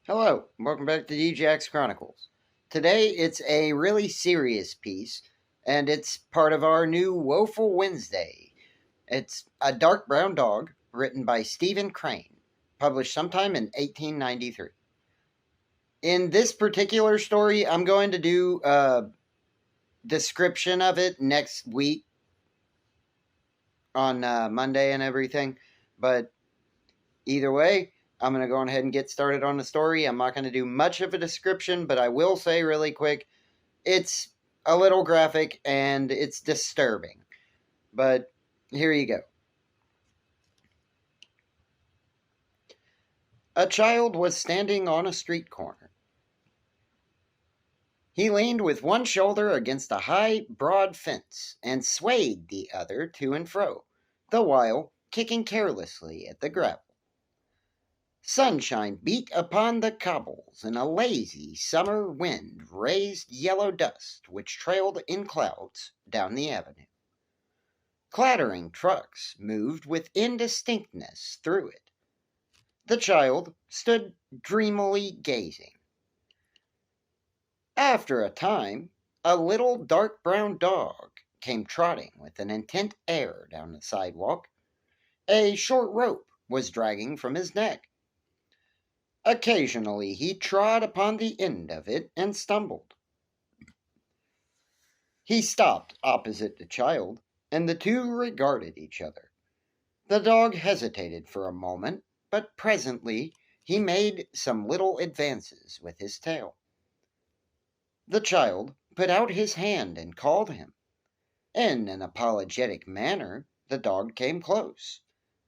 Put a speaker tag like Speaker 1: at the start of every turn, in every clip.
Speaker 1: Hello, welcome back to DJX Chronicles. Today it's a really serious piece, and it's part of our new Woeful Wednesday. It's A Dark Brown Dog, written by Stephen Crane, published sometime in 1893. In this particular story, I'm going to do a description of it next week on Monday and everything, but either way, I'm going to go ahead and get started on the story. I'm not going to do much of a description, but I will say really quick, it's a little graphic and it's disturbing. But here you go. A child was standing on a street corner. He leaned with one shoulder against a high, broad fence and swayed the other to and fro, the while kicking carelessly at the gravel. Sunshine beat upon the cobbles, and a lazy summer wind raised yellow dust which trailed in clouds down the avenue. Clattering trucks moved with indistinctness through it. The child stood dreamily gazing. After a time, a little dark brown dog came trotting with an intent air down the sidewalk. A short rope was dragging from his neck. Occasionally he trod upon the end of it and stumbled. He stopped opposite the child, and the two regarded each other. The dog hesitated for a moment, but presently he made some little advances with his tail. The child put out his hand and called him. In an apologetic manner, the dog came close,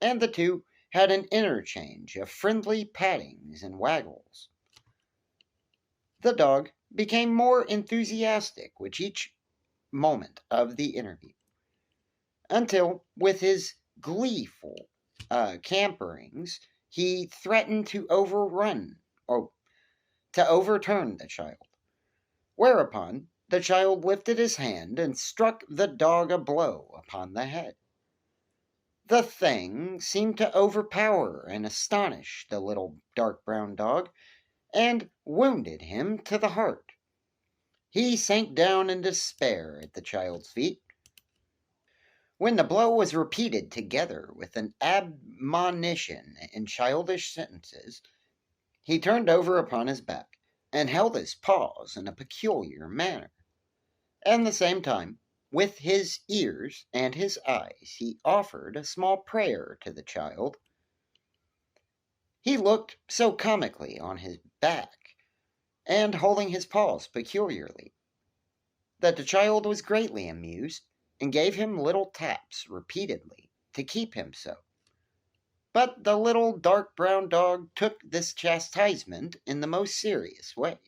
Speaker 1: and the two had an interchange of friendly pattings and waggles. The dog became more enthusiastic with each moment of the interview, until, with his gleeful camperings, he threatened to overturn the child. Whereupon the child lifted his hand and struck the dog a blow upon the head. The thing seemed to overpower and astonish the little dark brown dog, and wounded him to the heart. He sank down in despair at the child's feet. When the blow was repeated together with an admonition in childish sentences, he turned over upon his back and held his paws in a peculiar manner. At the same time, with his ears and his eyes, he offered a small prayer to the child. He looked so comically on his back, and holding his paws peculiarly, that the child was greatly amused, and gave him little taps repeatedly to keep him so. But the little dark brown dog took this chastisement in the most serious way,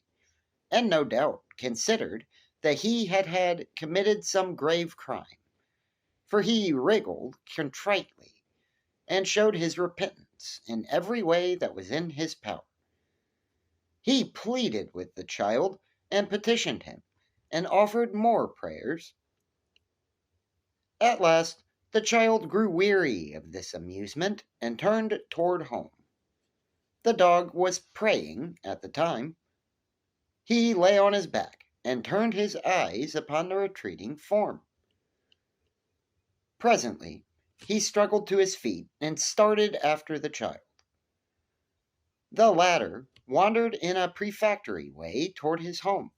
Speaker 1: and no doubt considered that he had committed some grave crime, for he wriggled contritely, and showed his repentance in every way that was in his power. He pleaded with the child, and petitioned him, and offered more prayers. At last the child grew weary of this amusement, and turned toward home. The dog was praying at the time. He lay on his back, and turned his eyes upon the retreating form. Presently he struggled to his feet, and started after the child. The latter wandered in a prefatory way toward his home,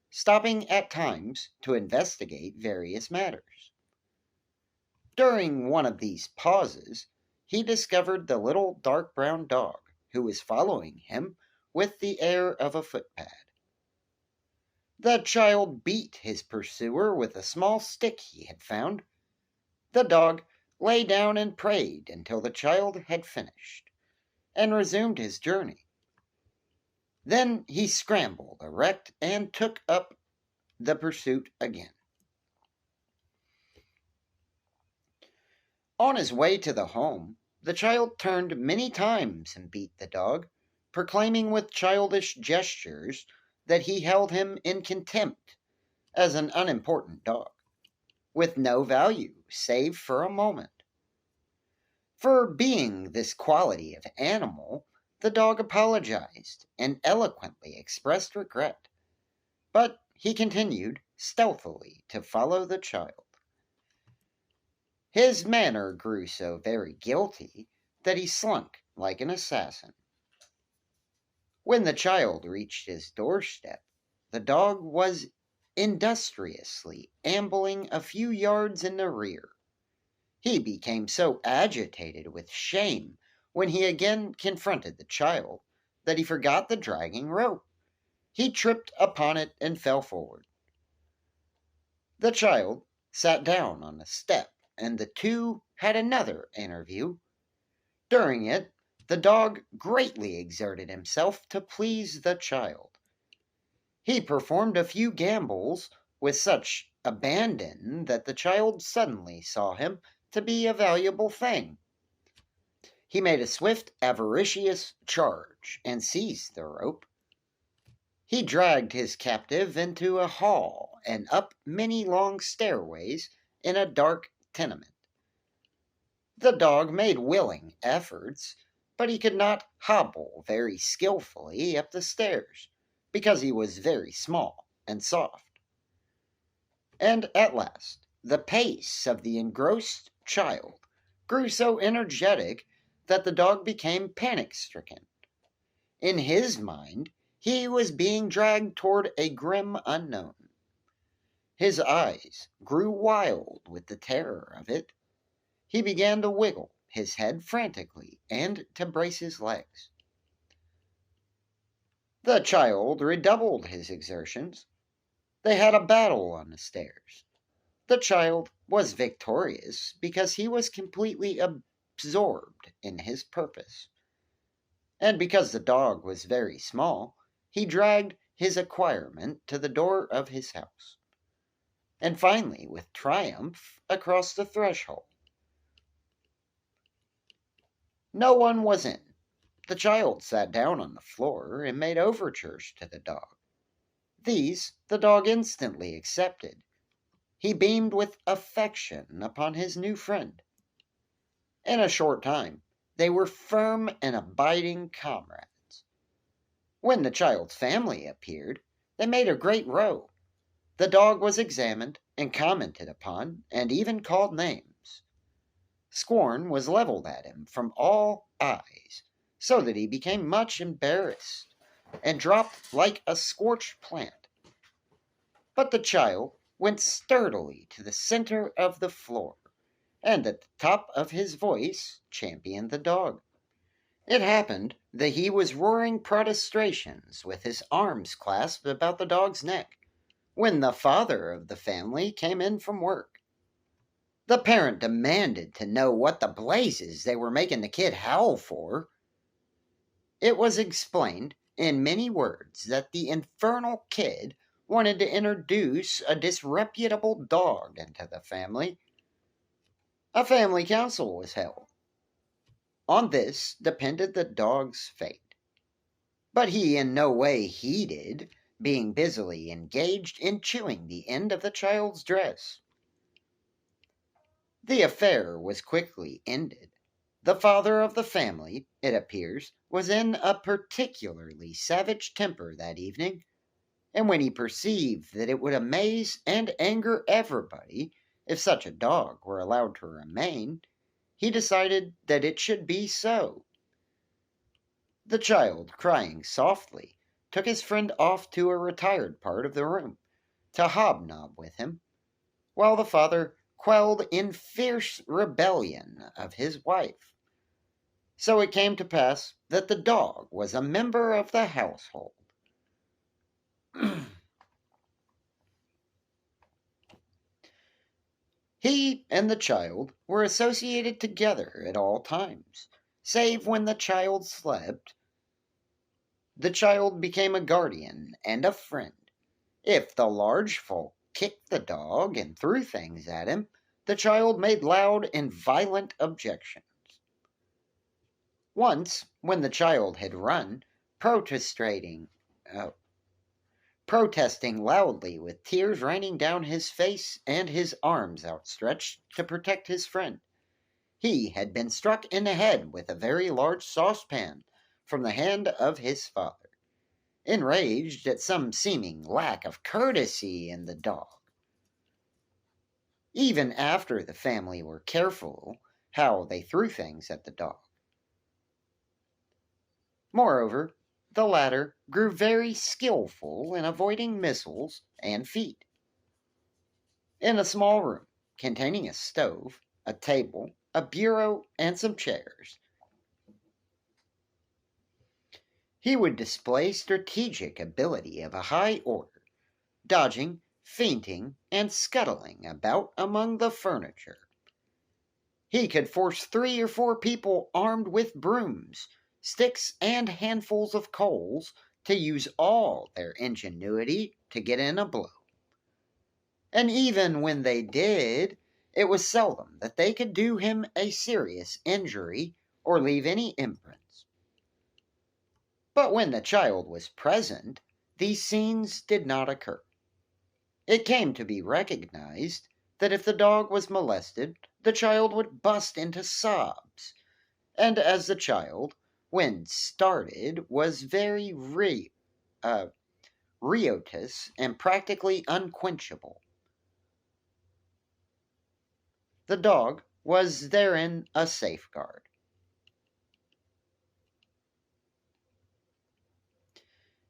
Speaker 1: stopping at times to investigate various matters. During one of these pauses, he discovered the little dark brown dog, who was following him with the air of a footpad. The child beat his pursuer with a small stick he had found. The dog lay down and prayed until the child had finished, and resumed his journey. Then he scrambled erect and took up the pursuit again. On his way to the home, the child turned many times and beat the dog, proclaiming with childish gestures that he held him in contempt as an unimportant dog, with no value save for a moment. For being this quality of animal, the dog apologized and eloquently expressed regret, but he continued stealthily to follow the child. His manner grew so very guilty that he slunk like an assassin. When the child reached his doorstep, the dog was industriously ambling a few yards in the rear. He became so agitated with shame when he again confronted the child that he forgot the dragging rope. He tripped upon it and fell forward. The child sat down on a step, and the two had another interview. During it, the dog greatly exerted himself to please the child. He performed a few gambols with such abandon that the child suddenly saw him to be a valuable thing. He made a swift, avaricious charge and seized the rope. He dragged his captive into a hall and up many long stairways in a dark tenement. The dog made willing efforts, but he could not hobble very skillfully up the stairs, because he was very small and soft. And at last, the pace of the engrossed child grew so energetic that the dog became panic-stricken. In his mind, he was being dragged toward a grim unknown. His eyes grew wild with the terror of it. He began to wiggle his head frantically and to brace his legs. The child redoubled his exertions. They had a battle on the stairs. The child was victorious because he was completely absorbed in his purpose. And because the dog was very small, he dragged his acquirement to the door of his house, and finally, with triumph, across the threshold. No one was in. The child sat down on the floor and made overtures to the dog. These the dog instantly accepted. He beamed with affection upon his new friend. In a short time, they were firm and abiding comrades. When the child's family appeared, they made a great row. The dog was examined and commented upon, and even called names. Scorn was leveled at him from all eyes, so that he became much embarrassed and dropped like a scorched plant. But the child went sturdily to the center of the floor, and at the top of his voice championed the dog. It happened that he was roaring protestations with his arms clasped about the dog's neck when the father of the family came in from work. The parent demanded to know what the blazes they were making the kid howl for. It was explained in many words that the infernal kid wanted to introduce a disreputable dog into the family. A family council was held. On this depended the dog's fate. But he in no way heeded, being busily engaged in chewing the end of the child's dress. The affair was quickly ended. The father of the family, it appears, was in a particularly savage temper that evening, and when he perceived that it would amaze and anger everybody if such a dog were allowed to remain, he decided that it should be so. The child, crying softly, took his friend off to a retired part of the room to hobnob with him, while the father quelled in fierce rebellion of his wife. So it came to pass that the dog was a member of the household. He and the child were associated together at all times, save when the child slept. The child became a guardian and a friend. If the large folk kicked the dog and threw things at him, the child made loud and violent objections. Once, when the child had run, protesting loudly with tears raining down his face and his arms outstretched to protect his friend, he had been struck in the head with a very large saucepan from the hand of his father, enraged at some seeming lack of courtesy in the dog. Even after the family were careful how they threw things at the dog. Moreover, the latter grew very skillful in avoiding missiles and feet. In a small room containing a stove, a table, a bureau, and some chairs, he would display strategic ability of a high order, dodging, feinting, and scuttling about among the furniture. He could force 3 or 4 people armed with brooms, sticks, and handfuls of coals to use all their ingenuity to get in a blow. And even when they did, it was seldom that they could do him a serious injury or leave any imprints. But when the child was present, these scenes did not occur. It came to be recognized that if the dog was molested, the child would bust into sobs, and as the child, when started, was very riotous and practically unquenchable, the dog was therein a safeguard.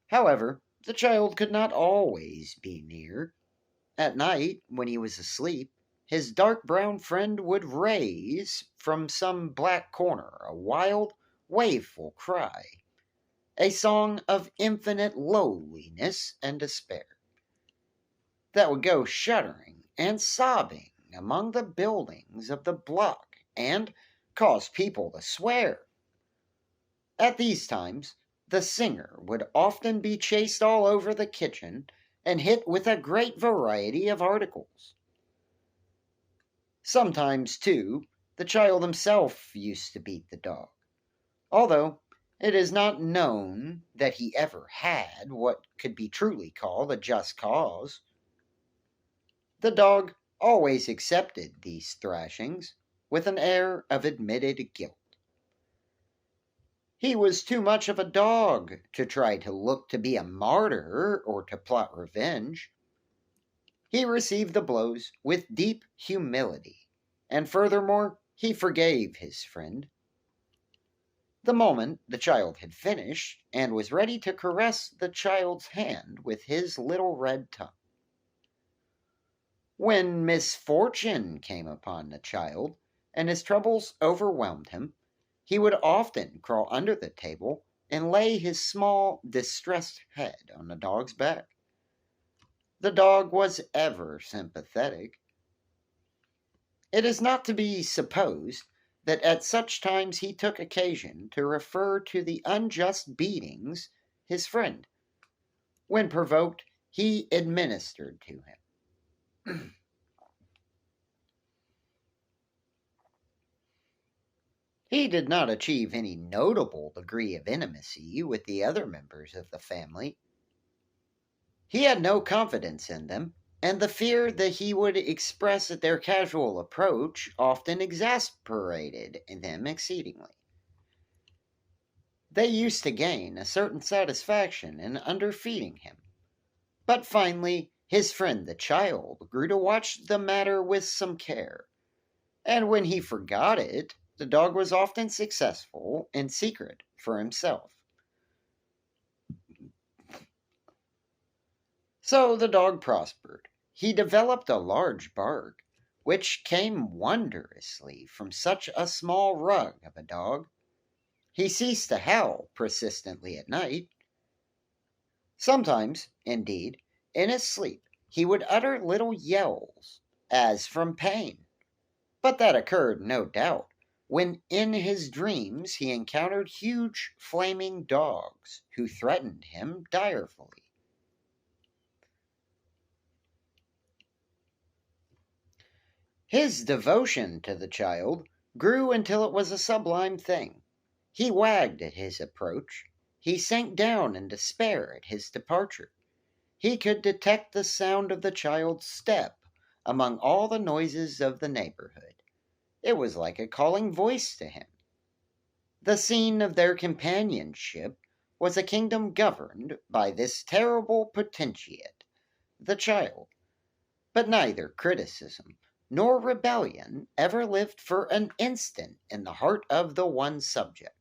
Speaker 1: However, the child could not always be near. At night, when he was asleep, his dark brown friend would raise from some black corner a wild, wailful cry, a song of infinite loneliness and despair, that would go shuddering and sobbing among the buildings of the block and cause people to swear. At these times, the singer would often be chased all over the kitchen and hit with a great variety of articles. Sometimes, too, the child himself used to beat the dog, although it is not known that he ever had what could be truly called a just cause. The dog always accepted these thrashings with an air of admitted guilt. He was too much of a dog to try to look to be a martyr or to plot revenge. He received the blows with deep humility, and furthermore, he forgave his friend. The moment the child had finished and was ready to caress the child's hand with his little red tongue. When misfortune came upon the child and his troubles overwhelmed him, he would often crawl under the table and lay his small, distressed head on the dog's back. The dog was ever sympathetic. It is not to be supposed that at such times he took occasion to refer to the unjust beatings his friend, when provoked, he administered to him. He did not achieve any notable degree of intimacy with the other members of the family. He had no confidence in them, and the fear that he would express at their casual approach often exasperated them exceedingly. They used to gain a certain satisfaction in underfeeding him, but finally his friend the child grew to watch the matter with some care, and when he forgot it, the dog was often successful in secret for himself. So the dog prospered. He developed a large bark, which came wondrously from such a small rug of a dog. He ceased to howl persistently at night. Sometimes, indeed, in his sleep, he would utter little yells, as from pain, but that occurred, no doubt, when in his dreams he encountered huge flaming dogs who threatened him direfully. His devotion to the child grew until it was a sublime thing. He wagged at his approach. He sank down in despair at his departure. He could detect the sound of the child's step among all the noises of the neighborhood. It was like a calling voice to him. The scene of their companionship was a kingdom governed by this terrible potentiate, the child. But neither criticism nor rebellion ever lived for an instant in the heart of the one subject.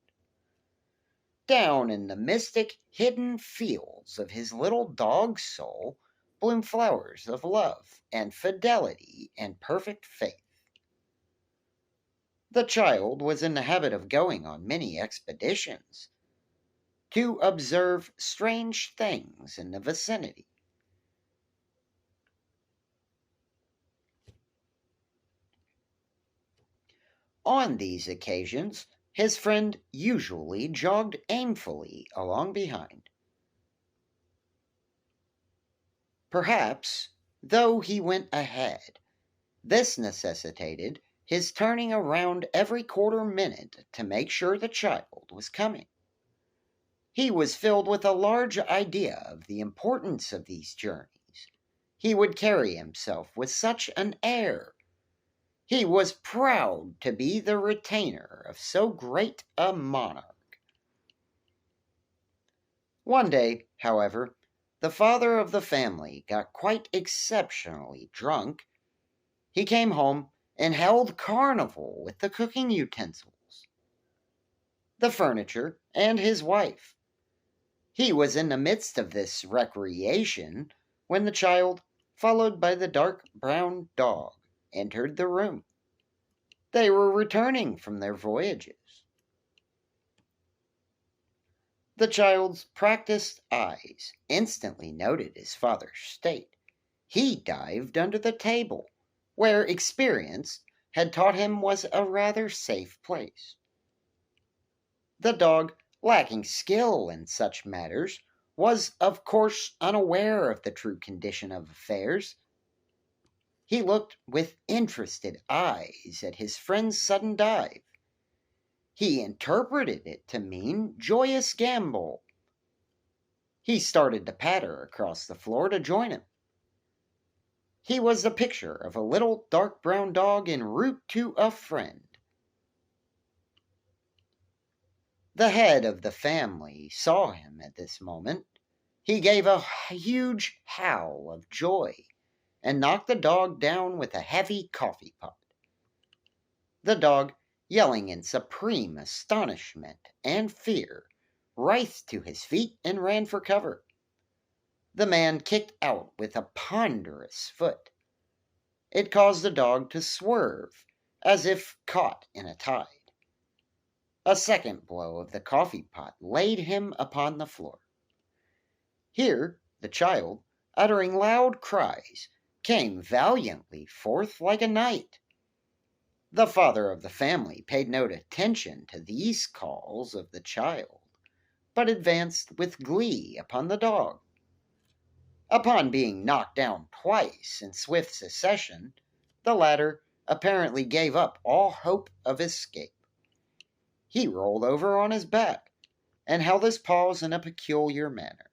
Speaker 1: Down in the mystic, hidden fields of his little dog's soul bloom flowers of love and fidelity and perfect faith. The child was in the habit of going on many expeditions to observe strange things in the vicinity. On these occasions, his friend usually jogged aimfully along behind. Perhaps, though he went ahead, this necessitated his turning around every quarter minute to make sure the child was coming. He was filled with a large idea of the importance of these journeys. He would carry himself with such an air. He was proud to be the retainer of so great a monarch. One day, however, the father of the family got quite exceptionally drunk. He came home and held carnival with the cooking utensils, the furniture, and his wife. He was in the midst of this recreation when the child, followed by the dark brown dog, entered the room. They were returning from their voyages. The child's practiced eyes instantly noted his father's state. He dived under the table, where experience had taught him was a rather safe place. The dog, lacking skill in such matters, was of course unaware of the true condition of affairs. He looked with interested eyes at his friend's sudden dive. He interpreted it to mean joyous gambol. He started to patter across the floor to join him. He was the picture of a little dark brown dog en route to a friend. The head of the family saw him at this moment. He gave a huge howl of joy and knocked the dog down with a heavy coffee pot. The dog, yelling in supreme astonishment and fear, writhed to his feet and ran for cover. The man kicked out with a ponderous foot. It caused the dog to swerve as if caught in a tide. A second blow of the coffee pot laid him upon the floor. Here the child, uttering loud cries, came valiantly forth like a knight. The father of the family paid no attention to these calls of the child, but advanced with glee upon the dog. Upon being knocked down twice in swift succession, the latter apparently gave up all hope of escape. He rolled over on his back and held his paws in a peculiar manner.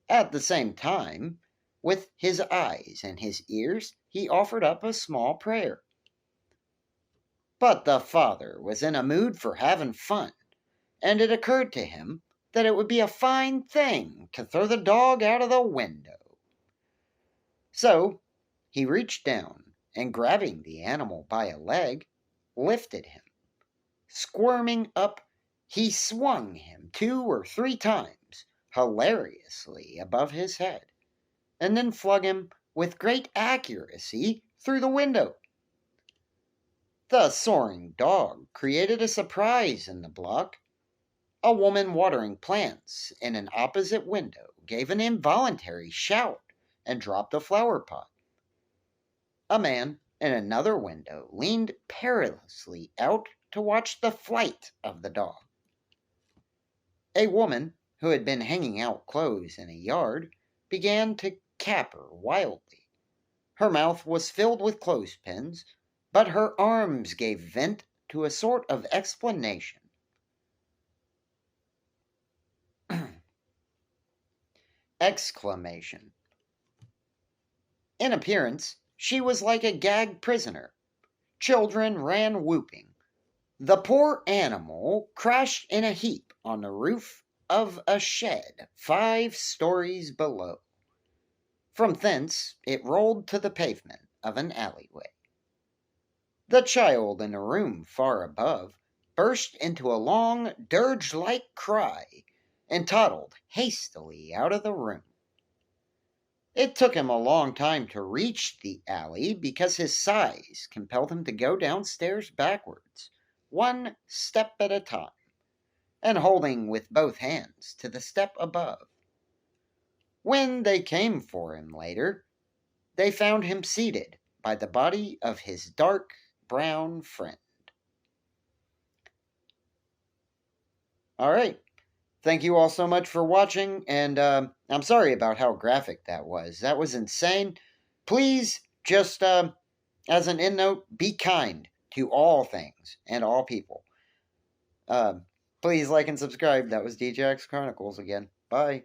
Speaker 1: At the same time, with his eyes and his ears, he offered up a small prayer. But the father was in a mood for having fun, and it occurred to him that it would be a fine thing to throw the dog out of the window. So he reached down and, grabbing the animal by a leg, lifted him. Squirming up, he swung him 2 or 3 times, hilariously above his head, and then flung him with great accuracy through the window. The soaring dog created a surprise in the block. A woman watering plants in an opposite window gave an involuntary shout and dropped a flower pot. A man in another window leaned perilously out to watch the flight of the dog. A woman who had been hanging out clothes in a yard began to caper wildly. Her mouth was filled with clothespins, but her arms gave vent to a sort of explanation. Exclamation. In appearance, she was like a gagged prisoner. Children ran whooping. The poor animal crashed in a heap on the roof of a shed 5 stories below. From thence it rolled to the pavement of an alleyway. The child in a room far above burst into a long dirge-like cry and toddled hastily out of the room. It took him a long time to reach the alley because his size compelled him to go downstairs backwards, 1 step at a time, and holding with both hands to the step above. When they came for him later, they found him seated by the body of his dark brown friend. All right. Thank you all so much for watching, and I'm sorry about how graphic that was. That was insane. Please, just as an end note, be kind to all things and all people. Please like and subscribe. That was DJX Chronicles again. Bye.